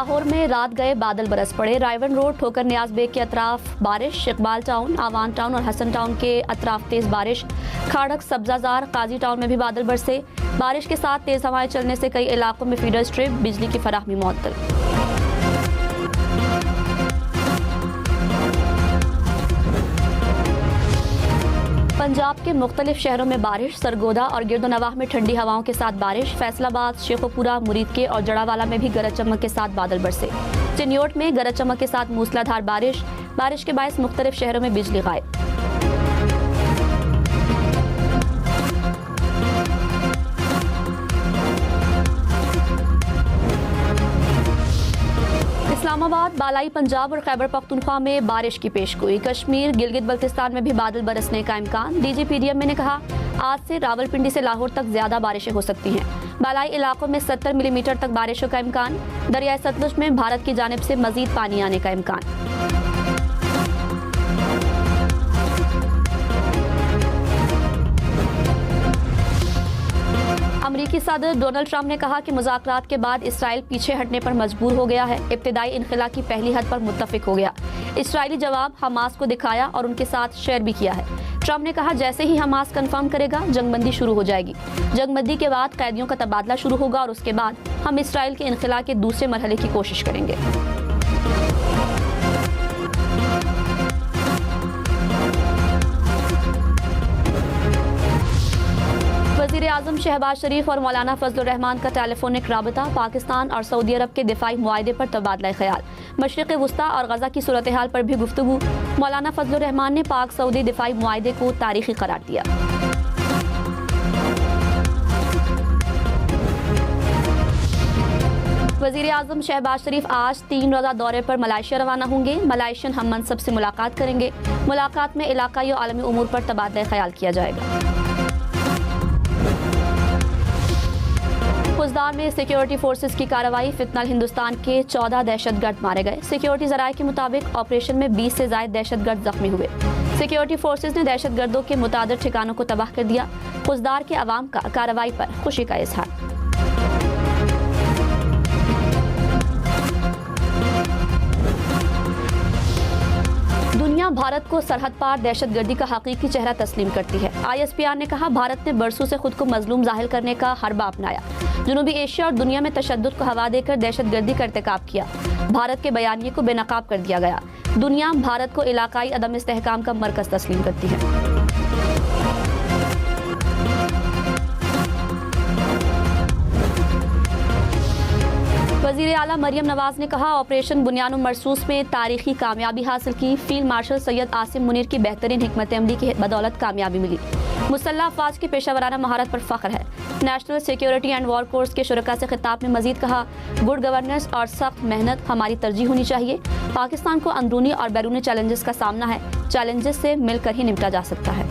लाहौर में रात गए बादल बरस पड़े। रायवन रोड, ठोकर नियाज बेग के अतराफ बारिश, इकबाल टाउन, आवान टाउन और हसन टाउन के अतराफ तेज बारिश। खाड़क, सब्जाजार, काजी टाउन में भी बादल बरसे। बारिश के साथ तेज हवाएं चलने से कई इलाकों में फीडर स्ट्रिप, बिजली की फराहमी मुअत्तल। पंजाब के मुख्तलिफ शहरों में बारिश। सरगोदा और गिरदोनवाह में ठंडी हवाओं के साथ बारिश। फैसलाबाद, शेखोपुरा, मुरीदके और जड़ावाला में भी गरज चमक के साथ बादल बरसे। चिन्योट में गरज चमक के साथ मूसलाधार बारिश। बारिश के बायस मुख्तलिफ शहरों में बिजली गायब। इस्लामाबाद, बालाई पंजाब और खैबर पख्तूनख्वा में बारिश की पेशगोई। कश्मीर, गिलगित बल्तिस्तान में भी बादल बरसने का इम्कान। DGPDM ने कहा, आज से रावलपिंडी से लाहौर तक ज्यादा बारिशें हो सकती हैं। बालाई इलाकों में 70 मिलीमीटर तक बारिशों का इम्कान। दरियाए सतलुज में भारत की जानिब से मजीद पानी आने का इम्कान। अमरीकी सदर डोनाल्ड ट्रंप ने कहा कि मुज़ाकरात के बाद इसराइल पीछे हटने पर मजबूर हो गया है। इब्तिदाई इनखला की पहली हद पर मुत्तफिक हो गया। इसराइली जवाब हमास को दिखाया और उनके साथ शेयर भी किया है। ट्रंप ने कहा, जैसे ही हमास कंफर्म करेगा जंगबंदी शुरू हो जाएगी। जंगबंदी के बाद कैदियों का तबादला शुरू होगा और उसके बाद हम इसराइल के इनखला के दूसरे मरहले की कोशिश करेंगे। वज़ीर आज़म शहबाज शरीफ और मौलाना फजलुर रहमान का टेलीफोनिक राबता। पाकिस्तान और सऊदी अरब के दिफाई मुआहदे पर तबादला ख्याल। मशरिक़ वुस्ता और गज़ा की सूरत हाल पर भी गुफ्तगू। मौलाना फजलुर रहमान ने पाक सऊदी दिफाई मुआहदे को तारीखी करार दिया। वज़ीर आज़म शहबाज शरीफ आज 3 रोज़ा दौरे पर मलाइशिया रवाना होंगे। मलाइशियन हम मनसब से मुलाकात करेंगे। मुलाकात में इलाकाई और आलमी उमूर पर तबादला ख्याल किया जाएगा। खुजदार में सिक्योरिटी फोर्सेस की कार्रवाई। फितनल हिंदुस्तान के 14 दहशतगर्द मारे गए। सिक्योरिटी जराये के मुताबिक ऑपरेशन में 20 से ज्यादा दहशतगर्द जख्मी हुए। सिक्योरिटी फोर्सेस ने दहशतगर्दों के मुतादिर ठिकानों को तबाह कर दिया। खुजदार के अवाम का कार्रवाई पर खुशी का इजहार। दुनिया भारत को सरहद पार दहशतगर्दी का हकीकी चेहरा तस्लीम करती है। ISPR ने कहा, भारत ने बरसों से खुद को मजलूम जाहिर करने का हरबा अपनाया। जनूबी एशिया और दुनिया में तशद्दुद को हवा देकर दहशतगर्दी का इर्तिकाब किया। भारत के बयानिए को बेनकाब कर दिया गया। दुनिया भारत को इलाकाई अदम इस्तेहकाम का मरकज तस्लीम करती है। वज़ीर आला मरियम नवाज ने कहा, ऑपरेशन बुनियान मरसूस में तारीखी कामयाबी हासिल की। फील्ड मार्शल सैयद आसिम मुनीर की बेहतरीन हिकमत अमली की बदौलत कामयाबी मिली। मुसल्लह अफवाज की पेशावराना महारत पर फख्र है। National security and war course के शुरका से खिताब में मजीद कहा, गुड गवर्नेंस और सख्त मेहनत हमारी तरजीह होनी चाहिए। पाकिस्तान को अंदरूनी और बैरूनी चैलेंजेस का सामना है। चैलेंजेस से मिलकर ही निपटा जा सकता है।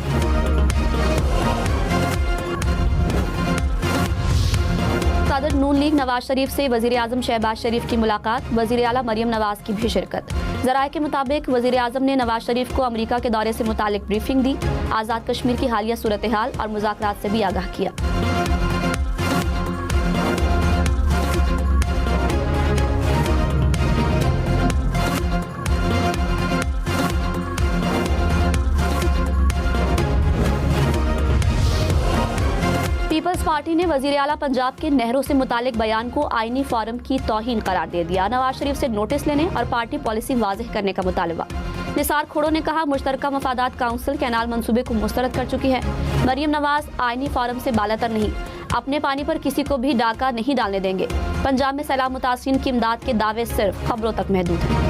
सदर नून लीग नवाज शरीफ से वज़ीर आज़म शहबाज शरीफ की मुलाकात। वज़ीर आला मरियम नवाज की भी शिरकत। ज़राए के मुताबिक वज़ीर आज़म ने नवाज शरीफ को अमेरिका के दौरे से मुतालिक ब्रीफिंग दी। आज़ाद कश्मीर की हालिया सूरत हाल और मुज़ाकरात से भी आगाह किया। पीपल्स पार्टी ने वज़ीर आला पंजाब के नेहरू से मुतालिक बयान को आईनी फोरम की तौहीन करार दे दिया। नवाज शरीफ से नोटिस लेने और पार्टी पॉलिसी वाज़ेह करने का मुतालबा। निसार खोड़ो ने कहा, मुश्तरका मफादात काउंसिल कैनाल मंसूबे को मुस्तरद कर चुकी है। मरियम नवाज आईनी फोरम से बालातर नहीं, अपने पानी पर किसी को भी डाका नहीं डालने देंगे। पंजाब में सैलाब मुतासिरीन की इमदाद के दावे सिर्फ खबरों तक महदूद हैं।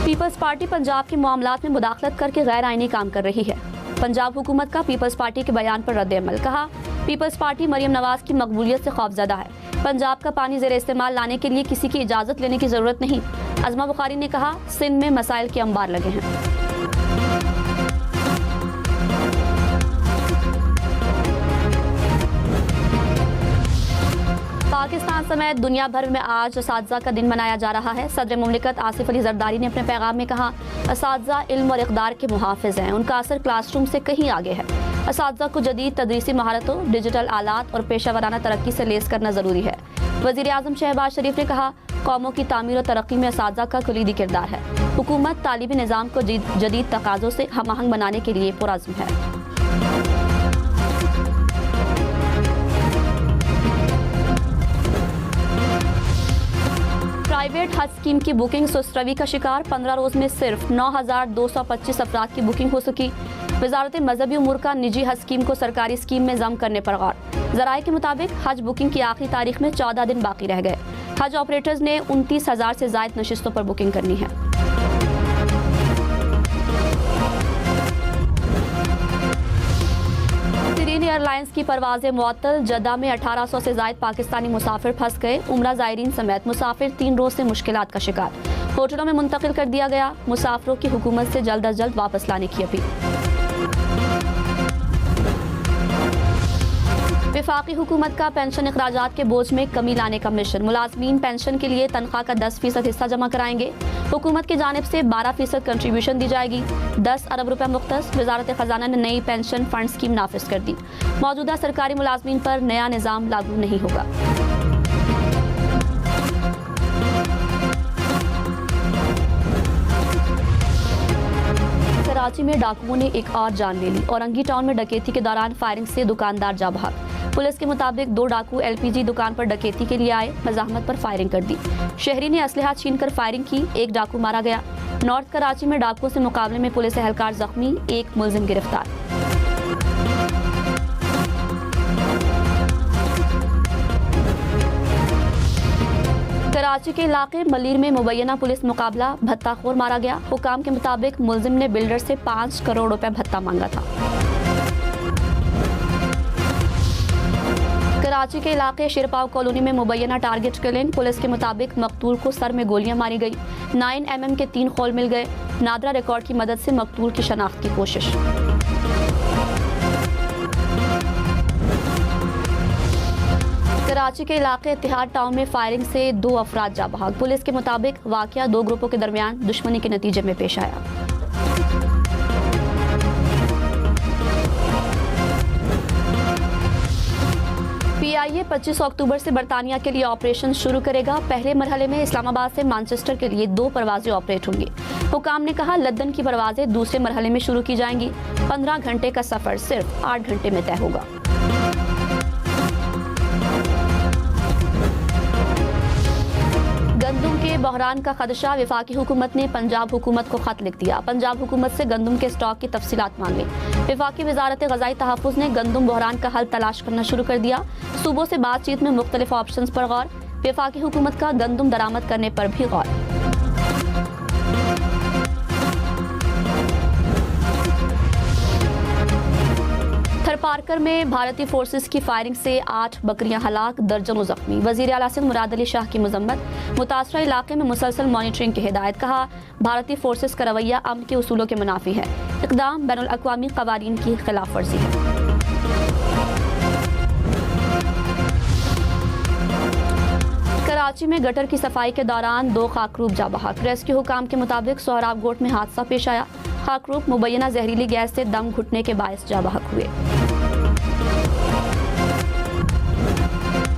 पीपल्स पार्टी पंजाब के मामलात में मुदाखलत करके गैर आईनी काम कर रही है। पंजाब हुकूमत का पीपल्स पार्टी के बयान पर रद्द-ए-अमल। कहा, पीपल्स पार्टी मरियम नवाज की मकबूलियत से खौफजदा है। पंजाब का पानी ज़ेर इस्तेमाल लाने के लिए किसी की इजाज़त लेने की ज़रूरत नहीं। अज़मा बुखारी ने कहा, सिंध में मसाइल के अंबार लगे हैं। पाकिस्तान समेत दुनिया भर में आज असातिज़ा का दिन मनाया जा रहा है। सदर मुमलिकत आसिफ अली जरदारी ने अपने पैगाम में कहा, असातिज़ा इल्म और इक़दार के मुहाफ़िज़ हैं। उनका असर क्लासरूम से कहीं आगे है। असातिज़ा को जदीद तदरीसी महारतों, डिजिटल आलात और पेशा वराना तरक्की से लेस करना ज़रूरी है। वज़ीर-ए-आज़म शहबाज शरीफ ने कहा, कौमों की तामीर और तरक्की में असातिज़ा का कुलीदी किरदार है। हुकूमत तालीमी निज़ाम को जदीद तकाज़ों से हम-आहंग बनाने के लिए पुरअज़्म है। प्राइवेट हज स्कीम की बुकिंग सुस्तरवी का शिकार, 15 रोज में सिर्फ 9,225 अफराद की बुकिंग हो सकी। वजारत मजहबी उमूर का निजी हज स्कीम को सरकारी स्कीम में जम करने पर गौर। ज़राए के मुताबिक हज बुकिंग की आखिरी तारीख में 14 दिन बाकी रह गए। हज ऑपरेटर्स ने 29,000 से ज़ायद नशिस्तों पर बुकिंग करनी है। सीरियन एयरलाइंस की परवाज़ें मुअत्तल, जद्दा में 1800 से ज़ायद पाकिस्तानी मुसाफिर फंस गए। उम्रा ज़ायरीन समेत मुसाफिर 3 रोज से मुश्किलात का शिकार, होटलों में मुंतकिल कर दिया गया। मुसाफिरों की हुकूमत से जल्द अज जल्द वापस लाने की अपील। वफाकी हुकूमत का पेंशन अखराजात के बोझ में कमी लाने का मिशन, मुलाजमीन पेंशन के लिए तनख्वाह का 10% हिस्सा जमा कराएंगे। हुकूमत की जानिब से 12% कंट्रीब्यूशन दी जाएगी। 10 अरब रुपए मुख्तस। वजारत खजाना ने नई पेंशन फंड स्कीम नाफिज कर दी। मौजूदा सरकारी मुलाजमीन पर नया निज़ाम लागू नहीं होगा। कराची में डाकुओं ने एक और जान ले ली। औरंगी टाउन में डकैती के दौरान फायरिंग से दुकानदार जा भाग। पुलिस के मुताबिक 2 डाकू LPG दुकान पर डकैती के लिए आए, मज़ाहमत पर फायरिंग कर दी। शहरी ने असलहा छीनकर फायरिंग की, एक डाकू मारा गया। नॉर्थ कराची में डाकुओं से मुकाबले में पुलिस एहलकार जख्मी, एक मुलजिम गिरफ्तार। कराची के इलाके मलीर में मुबैना पुलिस मुकाबला, भत्ताखोर मारा गया। हुकाम के मुताबिक मुलजिम ने बिल्डर से 5 करोड़ रुपए भत्ता मांगा था। कराची के इलाके शेरपाव कॉलोनी में मुबैना टारगेट किलिंग, पुलिस के मुताबिक मकतूल को सर में गोलियां मारी गई। 9 mm के 3 खोल मिल गए। नादरा रिकॉर्ड की मदद से मकतूल की शनाख्त की कोशिश। कराची के इलाके इत्तिहाद टाउन में फायरिंग से 2 अफराद जा बहाक। पुलिस के मुताबिक वाकया 2 ग्रुपों के दरमियान दुश्मनी के नतीजे में पेश आया। PIA 25 अक्टूबर से बरतानिया के लिए ऑपरेशन शुरू करेगा। पहले मरहले में इस्लामाबाद से मैनचेस्टर के लिए 2 परवाजें ऑपरेट होंगी। हुकाम ने कहा, लंदन की परवाजें दूसरे मरहले में शुरू की जाएंगी। 15 घंटे का सफर सिर्फ 8 घंटे में तय होगा। गंदुम के बहरान का खदशा, वफाकी हुकूमत ने पंजाब हुकूमत को खत लिख दिया। पंजाब हुकूमत से गंदुम के स्टॉक की तफसीलात मांगी। वफाकी वजारत ग़ज़ाई तहफ़्फ़ुज़ ने गंदुम बहरान का हल तलाश करना शुरू कर दिया। सूबों से बातचीत में मुख्तलिफ ऑप्शंस पर गौर। वफाकी हुकूमत का गंदुम दरामद करने पर भी गौर। थरपारकर में भारतीय फोर्सेस की फायरिंग से 8 बकरियां हलाक, दर्जनों जख्मी। वज़ीर आला सिंध मुराद अली शाह की मजम्मत। मुतासरा इलाके में मुसलसल मॉनिटरिंग की हिदायत। कहा, भारतीय फोर्सेस का रवैया अमन के उसूलों के मुनाफी है। इक़दाम बैनुल अक़वामी क़वानीन की खिलाफ वर्जी है। कराची में गटर की सफाई के दौरान 2 खाकरूब जा बहाक। रेस्क्यू हुकाम के मुताबिक सोहराब गोट में हादसा पेश आया। खाकरूब मुबैना जहरीली गैस से दम घुटने के बायस जा बहक हुए।